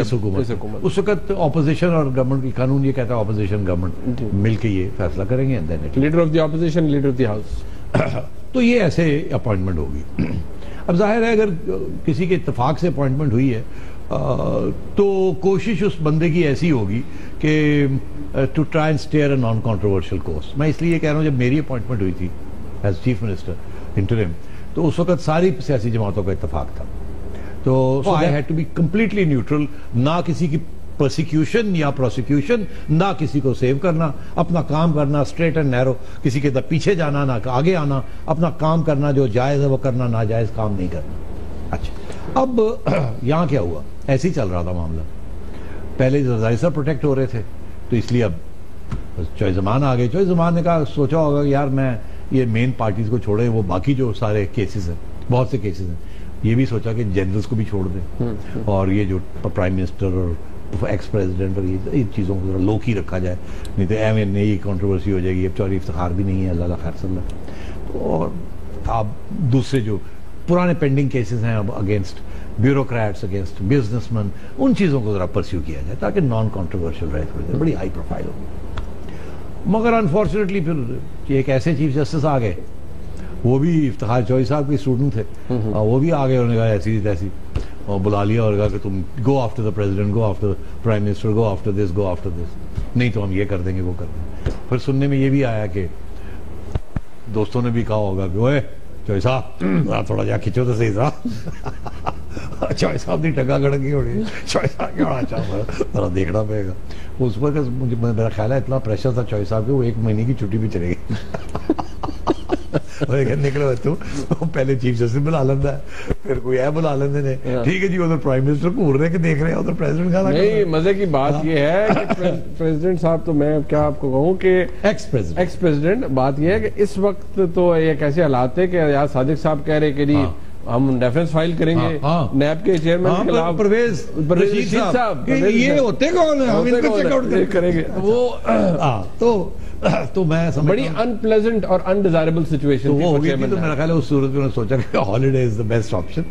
उस वक्त ऑपोजिशन और गवर्नमेंट की कानून ये कहता है ऑपोजिशन गवर्नमेंट मिलके ये फैसला करेंगे, leader of the opposition, leader of the house. तो ये ऐसे अपॉइंटमेंट होगी. अब जाहिर है अगर किसी के इत्तेफाक से अपॉइंटमेंट हुई है तो कोशिश उस बंदे की ऐसी होगी कि to try and steer a non controversial course. मैं इसलिए कह रहा हूँ, जब मेरी अपॉइंटमेंट हुई थी एज चीफ मिनिस्टर इंटरिम, तो उस वक्त सारी सियासी जमातों का इत्तेफाक था. तो I had to be completely neutral, ना किसी की प्रोसिक्यूशन या प्रोसिक्यूशन, ना किसी को सेव करना, अपना काम करना स्ट्रेट एंड नैरो, किसी के पीछे जाना ना आगे आना, अपना काम करना, जो जायज है वो करना, नाजायज काम नहीं करना। अच्छा, अब यहाँ क्या हुआ, ऐसे ही चल रहा था मामला। पहले जरदारी साहब प्रोटेक्ट हो रहे थे, तो इसलिए अब चॉइस ज़मान आ गए। चॉइस ज़मान ने कहा, सोचा होगा कि यार मैं ये मेन पार्टीज को छोड़े, वो बाकी जो सारे केसेस हैं, बहुत से केसेस हैं, ये भी सोचा कि जनरल्स को भी छोड़ दें, और ये जो प्राइम मिनिस्टर और एक्स प्रेसिडेंट और ये इन चीज़ों को लो की रखा जाए, नहीं तो एम नई कंट्रोवर्सी हो जाएगी। अब चौधरी इफ्तिखार भी नहीं है, अल्लाह खैर सल्ला। तो और आप दूसरे जो पुराने पेंडिंग केसेस हैं अब अगेंस्ट ब्यूरोक्रेट्स, अगेंस्ट बिजनेसमैन, उन चीज़ों को ज़रा परस्यू किया जाए ताकि नॉन कॉन्ट्रोवर्शियल रहे, थोड़ी देर बड़ी हाई प्रोफाइल हो। मगर अनफॉर्चुनेटली फिर एक ऐसे चीफ जस्टिस आ गए, वो भी इफ्तिखार चौधरी साहब के स्टूडेंट थे, वो भी आ गए, उन्होंने कहा ऐसी तैसी, और बुला लिया और कहा कि तुम go after the president, go after prime minister, go after this, go after this, नहीं तो हम ये कर देंगे, वो कर देंगे। फिर सुनने में ये भी आया कि दोस्तों ने भी कहा होगा कि ओए चौधरी साहब थोड़ा जा खिंचो तो सही साहब। चौधरी साहब की टंगा गड़ गई होनी, चौधरी साहब क्या अच्छा थोड़ा देखना पड़ेगा उस पर। मुझे मेरा ख्याल है इतना प्रेशर था चौधरी साहब के, वो 1 महीने की छुट्टी भी चले गई। निकले तू पहले चीफ जस्टिस बुला लेंदा है, फिर कोई है बुला लेंदे ने, ठीक है जी, उधर प्राइम मिनिस्टर घूर रहे के देख रहे हैं, उधर प्रेसिडेंट का नहीं। मजे की बात ये है कि प्रेसिडेंट साहब, तो मैं क्या आपको कहूँ कि एक्स प्रेसिडेंट, बात ये है कि इस वक्त तो ये कैसे हालात है कि यार सादिक साहब कह रहे कि जी हम रेफरेंस फाइल करेंगे नैब के चेयरमैन के खिलाफ, परवेज रशीद साहब, ये होते कौन है, हम इनको चेकआउट करेंगे वो। तो मैं समझ बड़ी अनप्लेजेंट और अनडिजायरेबल सिचुएशन वो हो गई थी। तो मेरा ख्याल है उस सूरत में उन्होंने सोचा कि holiday is the best option,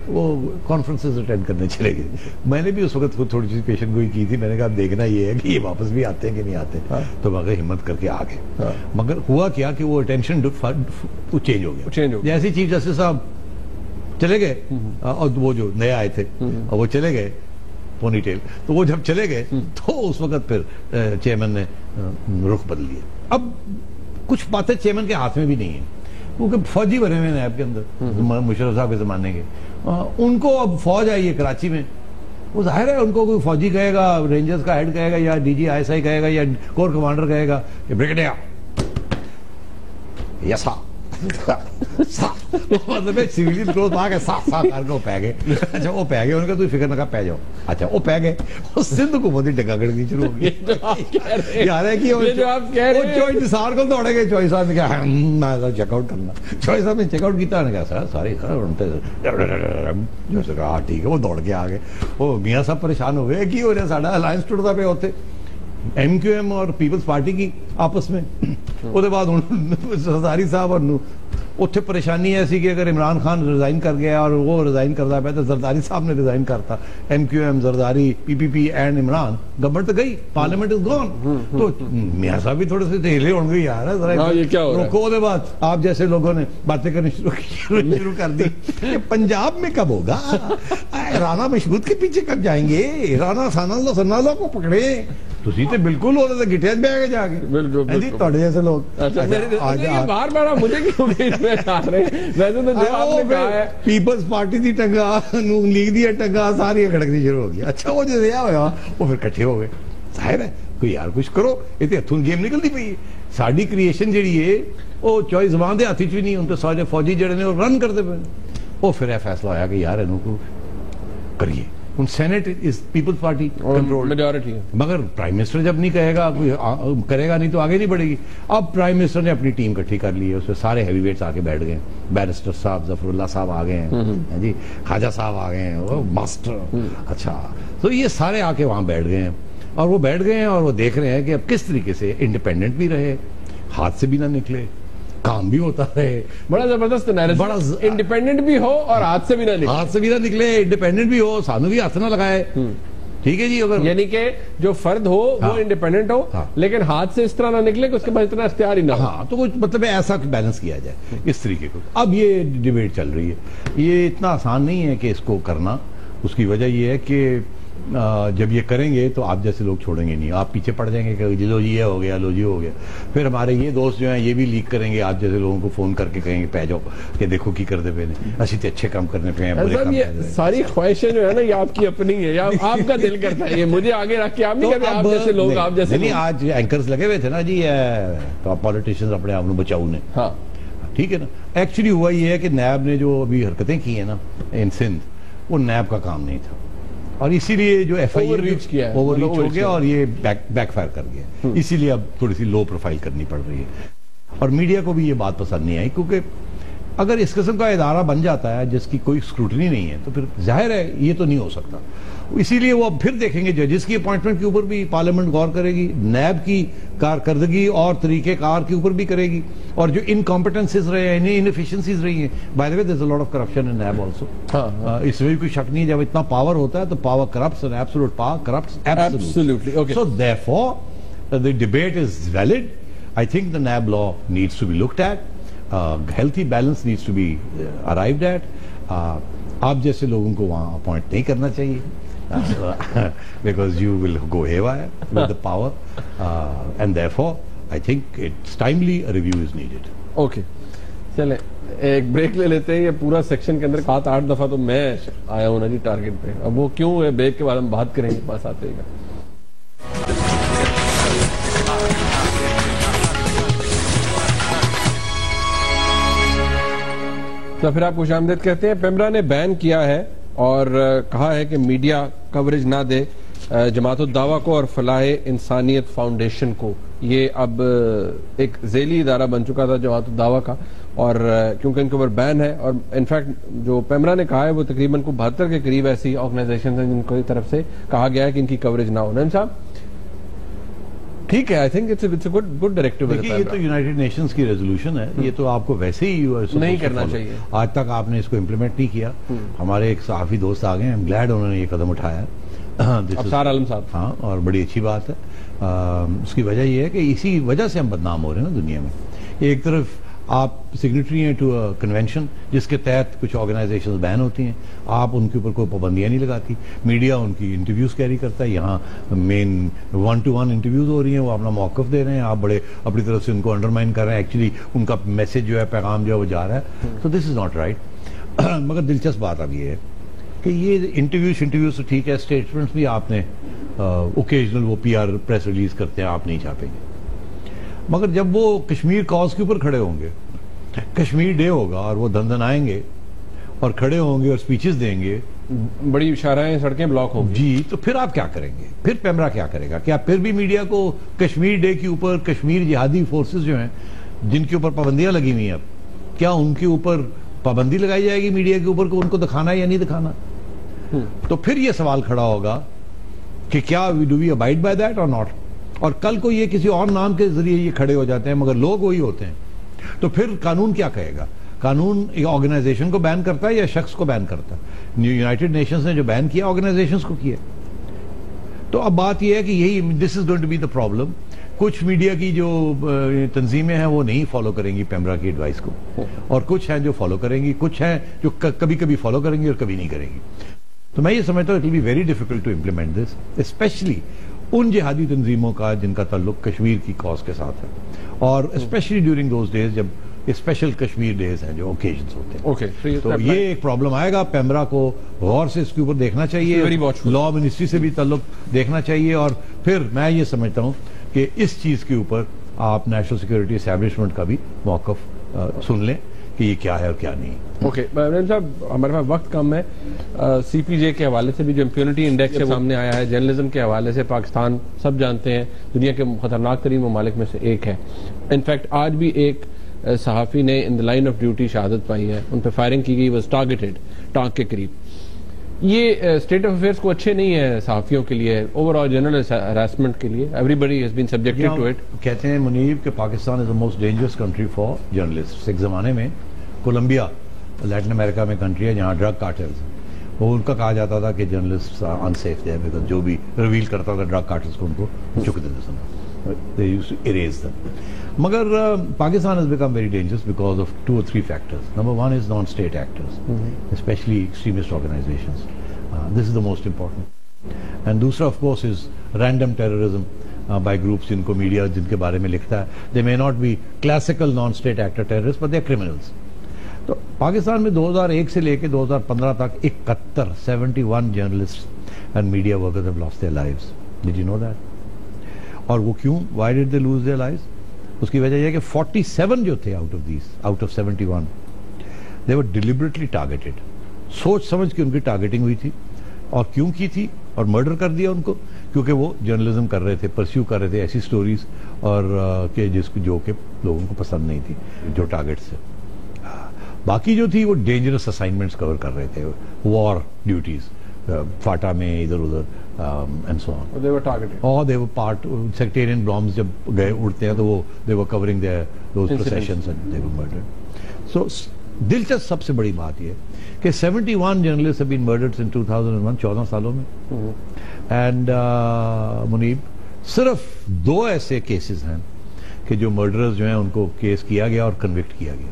वो कॉन्फ्रेंसेस अटेंड करने चले गए। मैंने भी उस वक्त थोड़ी सी पेशेंट गोई की थी, मैंने कहा देखना ये है कि ये वापस भी आते हैं कि नहीं आते, तो मगर हिम्मत करके आ गए। मगर हुआ क्या कि वो अटेंशन चेंज हो गया, जैसे चीफ जस्टिस साहब चले गए और वो जो नए आए थे और वो चले गए पोनीटेल, तो वो जब चले गए तो उस वक्त फिर चेयरमैन ने रुख बदल लिया। अब कुछ बातें चेयरमैन के हाथ में भी नहीं है, क्योंकि फौजी बने हुए नैब के अंदर मुशर्रफ साहब के जमाने के, उनको अब फौज आई है कराची में, वो जाहिर है उनको कोई फौजी कहेगा, रेंजर्स का हेड कहेगा या डीजी ISI कहेगा या कोर कमांडर कहेगा कि ब्रिगेडियर यसा मतलब सिविलियन क्लोथ पा के साफ करके पै गए। अच्छा वो पै गए, उनका तू फिक्र ना कर, पै जाओ। अच्छा वो पै गए, सिंध हुकूमत की डगा गड़नी शुरू हो गई। यार है कि चौधरी निसार को दौड़े गए, चौधरी साहब ने कहा मैं चेकआउट करना, चौधरी साहब ने चेकआउट किया, उन्होंने कहा सर सारी हाँ ठीक है, वो दौड़ के आ गए। वो मियाँ साहब परेशान हो गए, की हो रहा साडा अलायंस टुटदा पे उत्थे MQM और पीपल्स पार्टी की आपस में। उसके बाद सरदारी साहब और उत्थे परेशानी ऐसी कि अगर इमरान खान रिजाइन कर गया और वो रिजाइन करता पाया तो जरदारी साहब ने रिजाइन करता, MQM Zardari PPP and Imran, government तो गई, पार्लियामेंट इज गॉन। तो मियाँ साहब भी थोड़े से हिले होंगे यार, रोको। उसके बाद आप जैसे लोगों ने बातें करनी शुरू कर दी कि पंजाब में कब होगा, राना मशहूद के पीछे कब जाएंगे, राना सनाला को पकड़े, तुसी तो बिल्कुल होते गिटिया बह के जाके बिल्कुल जैसे लोग। बार मुझे क्यों वैसे तो जो आपने कहा है पीपल्स पार्टी की टंगा, नून लीग दी टंगा सारी खड़कनी शुरू हो गई। अच्छा वो जो होया वो फिर कट्ठे हो गए, जाहिर है कोई यार कुछ करो, ये तो हथों गेम निकलती पई है। साडी क्रिएशन जी है वो चौधरी ज़मान के हाथ च भी नहीं, उन तो सारे फौजी जड़े ने रन करते पे। वो फिर यह फैसला होया कि यार इनको करिए, उन senate is People's Party control majority है, मगर प्राइम मिनिस्टर जब नहीं कहेगा, कोई करेगा नहीं तो आगे नहीं बढ़ेगी। अब प्राइम मिनिस्टर ने अपनी टीम इकट्ठी कर ली है, उसमें सारे हैवीवेट्स आके बैठ गए, बैरिस्टर साहब जफरुल्लाह साहब आ गए हैं जी, ख्वाजा साहब आ गए हैं, वो मास्टर। अच्छा तो ये सारे आके वहां बैठ गए हैं और वो बैठ गए हैं और वो देख रहे हैं कि अब किस तरीके से इंडिपेंडेंट भी रहे, हाथ से भी ना निकले, काम भी होता रहे। बड़ा जबरदस्त बड़ा इंडिपेंडेंट भी हो और हाथ से भी ना निकले, इंडिपेंडेंट भी हो, सानू भी हाथ ना लगाए, ठीक है जी। अगर यानी कि जो फर्द हो वो इंडिपेंडेंट हो, लेकिन हाथ से इस तरह ना निकले कि उसके पास इतना इख्तियार ही ना हो। हाँ, तो कुछ मतलब ऐसा बैलेंस किया जाए इस तरीके को। अब ये डिबेट चल रही है, ये इतना आसान नहीं है कि इसको करना। उसकी वजह ये है कि जब ये करेंगे तो आप जैसे लोग छोड़ेंगे नहीं, आप पीछे पड़ जाएंगे कि लो जी ये हो गया, लो जी हो गया। फिर हमारे ये दोस्त जो हैं ये भी लीक करेंगे, आप जैसे लोगों को फोन करके कहेंगे पै जाओ कि देखो की करते पे ने असि तो अच्छे काम करने पे हैं, बुरे काम ये सारी ख्वाहिशें जो है ना ये आपकी अपनी है, या आपका दिल करता है ये मुझे आगे रख के आप नहीं कहते आप जैसे लोग, आप जैसे नहीं। आज एंकर्स लगे हुए थे ना जी, तो पॉलिटिशियंस अपने आप को बचाऊ ने, हाँ ठीक है ना। एक्चुअली हुआ ये है कि नैब ने जो अभी हरकतें की है ना इन सिंध, वो नैब का काम नहीं था, और इसीलिए जो एफ आई ओवररीच किया है, ओवररीच हो गया और ये बैकफायर कर गया। इसीलिए अब थोड़ी सी लो प्रोफाइल करनी पड़ रही है, और मीडिया को भी ये बात पसंद नहीं आई, क्योंकि अगर इस किस्म का इदारा बन जाता है जिसकी कोई स्क्रूटनी नहीं है तो फिर जाहिर है ये तो नहीं हो सकता। इसीलिए वो अब फिर देखेंगे जजेस की अपॉइंटमेंट के ऊपर भी पार्लियामेंट गौर करेगी, नैब की कारकर्दगी और तरीकेकार के ऊपर भी करेगी, और जो इनकॉम्पिटेंसीज रहे हैं, इनएफिशिएंसीज रही हैं। By the way there is a lot of corruption in NAB also, इसमें भी कोई शक नहीं है। जब इतना पावर होता है तो power corrupts and absolute power corrupts absolutely. Okay, so therefore the debate is valid. I think the NAB law needs to be looked at, healthy balance needs to be arrived at. आप जैसे लोगों को वहां appoint नहीं करना चाहिए because you will go haywire with the power, and therefore I think it's timely a review is needed. Okay, चले एक ब्रेक ले लेते हैं। ये पूरा सेक्शन के अंदर 7-8 दफा तो मैं आया हूं ना जी टारगेट पे, अब वो क्यों है ब्रेक के बारे में बात करेंगे, पास आते ही। तो फिर आप खुशामदीद कहते हैं। पेमरा ने बैन किया है और कहा है कि मीडिया कवरेज ना दे जमात-उद-दावा को और फलाह इंसानियत फाउंडेशन को। ये अब एक झेली इदारा बन चुका था जमात-उद-दावा का, और क्योंकि इनके ऊपर बैन है, और इनफैक्ट जो पेमरा ने कहा है वो तकरीबन को 72 के करीब ऐसी ऑर्गेनाइजेशन हैं जिनकी तरफ से कहा गया है कि इनकी कवरेज ना हो। नईम साहब ठीक है, I think it's a good directive. देखिए ये तो यूनाइटेड नेशंस की रेजोल्यूशन है, ये तो आपको वैसे ही नहीं करना चाहिए। आज तक आपने इसको इम्प्लीमेंट नहीं किया। हमारे एक सहाफी दोस्त आ गए, आई एम ग्लैड उन्होंने ये कदम उठाया, अफसार आलम साहब। हाँ, और बड़ी अच्छी बात है। उसकी वजह यह है कि इसी वजह से हम बदनाम हो रहे हैं ना दुनिया में। एक तरफ आप सिग्नेटरी हैं टू अ कन्वेंशन जिसके तहत कुछ ऑर्गेनाइजेशंस बैन होती हैं, आप उनके ऊपर कोई पाबंदियां नहीं लगाती, मीडिया उनकी इंटरव्यूज कैरी करता है, यहाँ मेन 1-to-1 इंटरव्यूज हो रही हैं, वो अपना मौकफ दे रहे हैं, आप बड़े अपनी तरफ से उनको अंडरमाइन कर रहे हैं, एक्चुअली उनका मैसेज जो है, पैगाम जो है वो जा रहा है। तो दिस इज नॉट राइट। मगर दिलचस्प बात अब ये है कि ये इंटरव्यूज तो ठीक है, स्टेटमेंट्स भी आपने ओकेजनल वो PR प्रेस रिलीज करते हैं, आप नहीं छापेंगे, मगर जब वो कश्मीर कॉज के ऊपर खड़े होंगे, कश्मीर डे होगा और वो धन आएंगे और खड़े होंगे और स्पीचेस देंगे, बड़ी शाराएं सड़कें ब्लॉक होंगी जी, तो फिर आप क्या करेंगे? फिर पेमरा क्या करेगा? क्या फिर भी मीडिया को कश्मीर डे के ऊपर कश्मीर जिहादी फोर्सेस जो हैं जिनके ऊपर पाबंदियां लगी हुई हैं, अब क्या उनके ऊपर पाबंदी लगाई जाएगी मीडिया के ऊपर को उनको दिखाना है या नहीं दिखाना? तो फिर ये सवाल खड़ा होगा कि क्या do we abide by that और नॉट। और कल को ये किसी और नाम के जरिए ये खड़े हो जाते हैं मगर लोग वही होते हैं, तो फिर कानून क्या कहेगा? कानून एक ऑर्गेनाइजेशन को बैन करता है या शख्स को बैन करता है? यूनाइटेड नेशंस ने जो बैन किया ऑर्गेनाइजेशंस को किया। तो अब बात यह है कि यही this is going to be the problem. कुछ मीडिया की जो तंजीमें हैं वो नहीं फॉलो करेंगी पेमरा की एडवाइस को, और कुछ हैं जो फॉलो करेंगी, कुछ हैं जो कभी कभी फॉलो करेंगी और कभी नहीं करेंगी। तो मैं ये समझता हूँ it will be very difficult to implement this, especially उन जिहादी तंजीमों का जिनका ताल्लुक कश्मीर की कॉज के साथ है, और स्पेशली ड्यूरिंग दोज डेज जब स्पेशल कश्मीर डेज हैं जो ओकेजन्स होते हैं। ओके, तो ये एक प्रॉब्लम आएगा। पेमरा को गौर से इसके ऊपर देखना चाहिए, लॉ मिनिस्ट्री से भी ताल्लुक देखना चाहिए, और फिर मैं ये समझता हूँ कि इस चीज के ऊपर आप नेशनल सिक्योरिटी एस्टैब्लिशमेंट का भी मौकफ सुन लें कि ये क्या है और क्या नहीं। ओके साहब, हमारे पास वक्त कम है। CPJ के हवाले से भी जो इम्प्यूनिटी इंडेक्स है सामने आया है, जर्नलिज्म के हवाले से पाकिस्तान सब जानते हैं दुनिया के खतरनाक तरीन ममालिक में से एक है। इनफैक्ट आज भी एक सहाफ़ी ने in the line of duty शहादत पाई है, उन पर फायरिंग की गई, वॉज टारगेटेड, टांग के करीब। ये स्टेट ऑफ अफेयर्स को अच्छे नहीं है सहाफियों के लिए, ओवरऑल जनरल हरासमेंट के लिए, everybody has been subjected to it. कहते हैं मुनीब कि Pakistan is the most dangerous country for journalist. एक जमाने में कोलंबिया लैटिन अमेरिका में कंट्री है जहाँ ड्रग कार्टेल्स, वो उनका कहा जाता था कि जर्नलिस्ट अनसेफ थे, बिकॉज जो भी रिवील करता था ड्रग कार्टेल्स को उनको चुक देते थे, they used to erase them. मगर Pakistan has become very dangerous because of 2 or 3 factors. Number one is non-state actors, especially extremist organizations. This is the most important. And दूसरा of course is random terrorism by groups जिनको media जिनके बारे में लिखता है, they may not be classical non state actor terrorist but they are criminals. तो पाकिस्तान में 2001 से लेकर 2015 तक 71 journalist and media workers have lost their lives. Did you know that? और वो क्यों, why did they lose their lives? उसकी वजह यह है कि 47 जो थे out of 71 they were deliberately targeted. सोच समझ के उनकी टारगेटिंग हुई थी। और क्यों की थी और मर्डर कर दिया उनको? क्योंकि वो जर्नलिज्म कर रहे थे, परस्यू कर रहे थे ऐसी स्टोरीज और के जिसको जो कि लोगों को पसंद नहीं थी, जो टारगेट से। बाकी जो थी वो डेंजरस असाइनमेंट्स कवर कर रहे थे, वॉर ड्यूटीज फाटा में इधर उधर and so on. They were targeted. और they were part sectarian bombs जब गए उड़ते हैं तो वो they were covering their those processions and they were murdered. So दिलचस्प सबसे बड़ी बात यह कि 71 journalist have been murdered in 2001, 14 सालों में। एंड मुनीब, सिर्फ 2 ऐसे केसेस हैं कि जो मर्डरर्स जो हैं उनको केस किया गया और कन्विक्ट किया गया।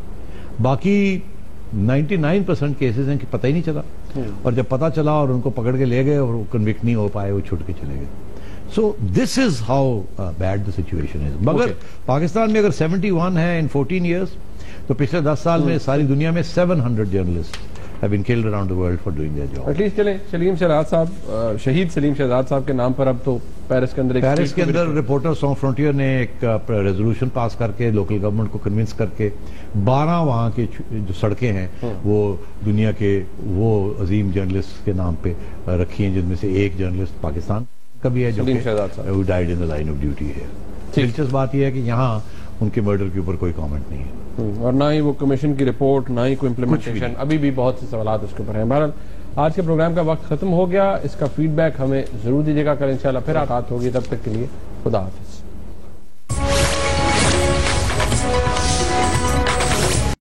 बाकी 99% केसेस हैं कि पता ही नहीं चला, और जब पता चला और उनको पकड़ के ले गए और वो कन्विक्ट नहीं हो पाए, वो छूट के चले गए। So this is how bad the situation is. मगर पाकिस्तान में अगर 71 है इन 14 ईयर्स, तो पिछले 10 साल में सारी दुनिया में 700 journalist have been killed around the world for doing their job. At least चले सलीम शहजाद साहब, शहीद सलीम शहजाद साहब के नाम पर अब तो पेरिस के अंदर रिपोर्टर सॉन्ग फ्रंटियर ने एक रेजोल्यूशन पास करके लोकल गवर्नमेंट को कन्विंस करके 12 वहाँ के जो सड़कें हैं वो दुनिया के वो अजीम जर्नलिस्ट के नाम पे रखी हैं, जिनमें से एक जर्नलिस्ट पाकिस्तान का भी है जो died in the line of duty है। दिलचस्प बात यह है कि यहाँ उनके मर्डर के ऊपर कोई कमेंट नहीं है, और ना ही वो कमीशन की रिपोर्ट, ना ही कोई इम्प्लीमेंटेशन, अभी भी बहुत से सवाल उसके ऊपर हैं। बहरहाल आज के प्रोग्राम का वक्त खत्म हो गया। इसका फीडबैक हमें जरूर दीजिएगा, कल इंशाल्लाह फिर मुलाकात होगी। तब तक के लिए खुदा हाफिज।